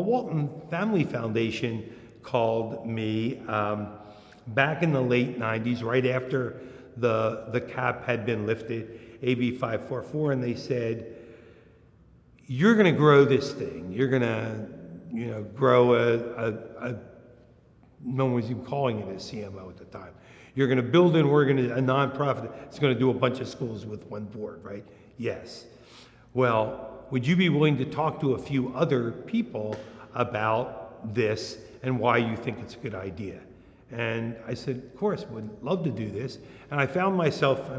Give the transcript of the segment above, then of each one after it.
the Walton Family Foundation called me back in the late 90s, right after the cap had been lifted, AB 544, and they said, you're going to grow this thing. You're going to, grow no one was even calling it a CMO at the time. You're going to build a nonprofit. It's going to do a bunch of schools with one board, right? Yes. Well, would you be willing to talk to a few other people about this and why you think it's a good idea? And I said, of course, would love to do this. And I found myself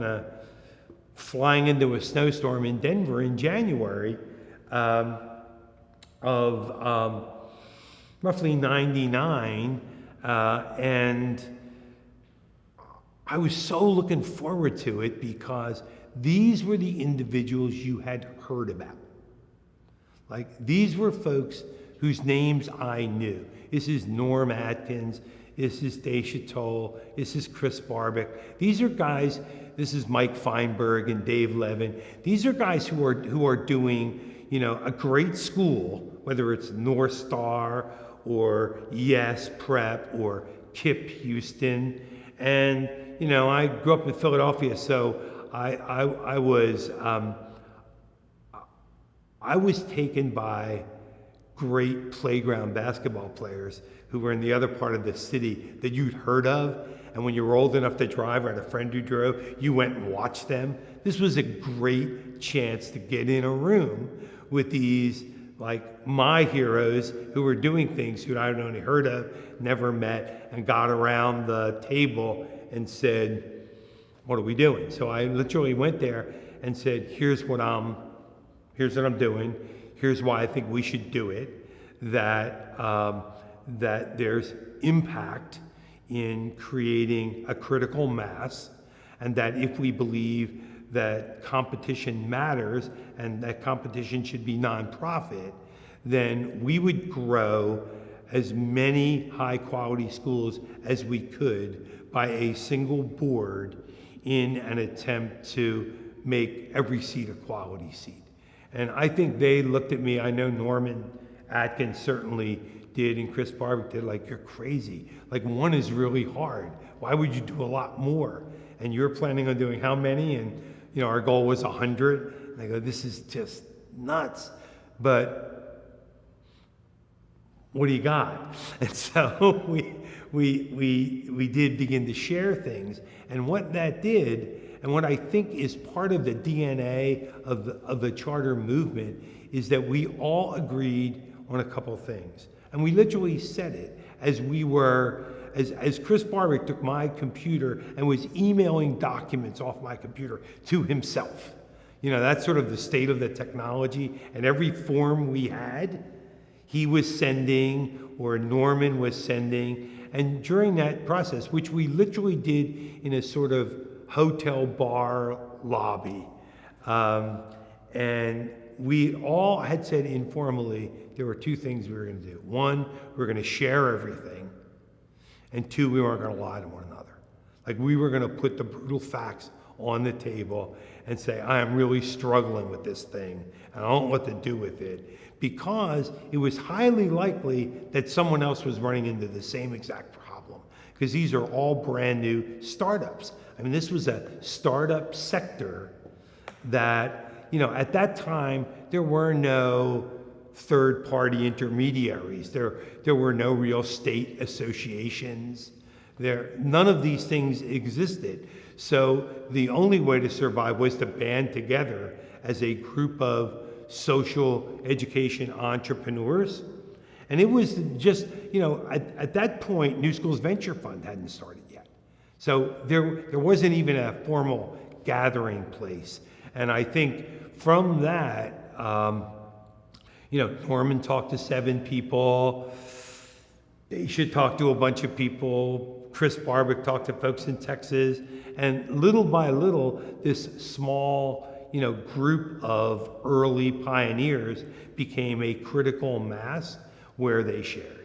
flying into a snowstorm in Denver in January of roughly 99. And I was so looking forward to it because these were the individuals you had heard about. Like, these were folks whose names I knew. This is Norm Atkins. This is Daisha Toll. This is Chris Barbick. These are guys, this is Mike Feinberg and Dave Levin. These are guys who are doing, a great school, whether it's North Star or Yes Prep or KIPP Houston. And, I grew up in Philadelphia, so I was taken by great playground basketball players who were in the other part of the city that you'd heard of. And when you were old enough to drive or had a friend who drove, you went and watched them. This was a great chance to get in a room with these, like, my heroes who were doing things who I'd only heard of, never met, and got around the table and said, what are we doing? So I literally went there and said, here's what I'm doing. Here's why I think we should do it. That there's impact in creating a critical mass, and that if we believe that competition matters and that competition should be nonprofit, then we would grow as many high quality schools as we could by a single board in an attempt to make every seat a quality seat. And I think they looked at me, I know Norman Atkins certainly did, and Chris Barbick did, like, you're crazy. Like, one is really hard. Why would you do a lot more? And you're planning on doing how many? And, our goal was 100. And I go, this is just nuts. But what do you got? And so we did begin to share things. And what that did, and what I think is part of the DNA of the charter movement, is that we all agreed on a couple things. And we literally said it as Chris Barbick took my computer and was emailing documents off my computer to himself. That's sort of the state of the technology. And every form we had, he was sending, or Norman was sending. And during that process, which we literally did in a sort of hotel bar lobby, and we all had said informally there were two things we were going to do. One, we were going to share everything. And two, we weren't going to lie to one another. Like, we were going to put the brutal facts on the table and say, I am really struggling with this thing, and I don't know what to do with it, because it was highly likely that someone else was running into the same exact problem, because these are all brand new startups. I mean, this was a startup sector that, at that time, there were no third-party intermediaries. There were no real state associations. None of these things existed. So the only way to survive was to band together as a group of social education entrepreneurs. And it was just, at that point, New Schools Venture Fund hadn't started yet. So there wasn't even a formal gathering place. And I think from that, Norman talked to 7 people. They should talk to a bunch of people. Chris Barbick talked to folks in Texas. And little by little, this small, group of early pioneers became a critical mass where they shared.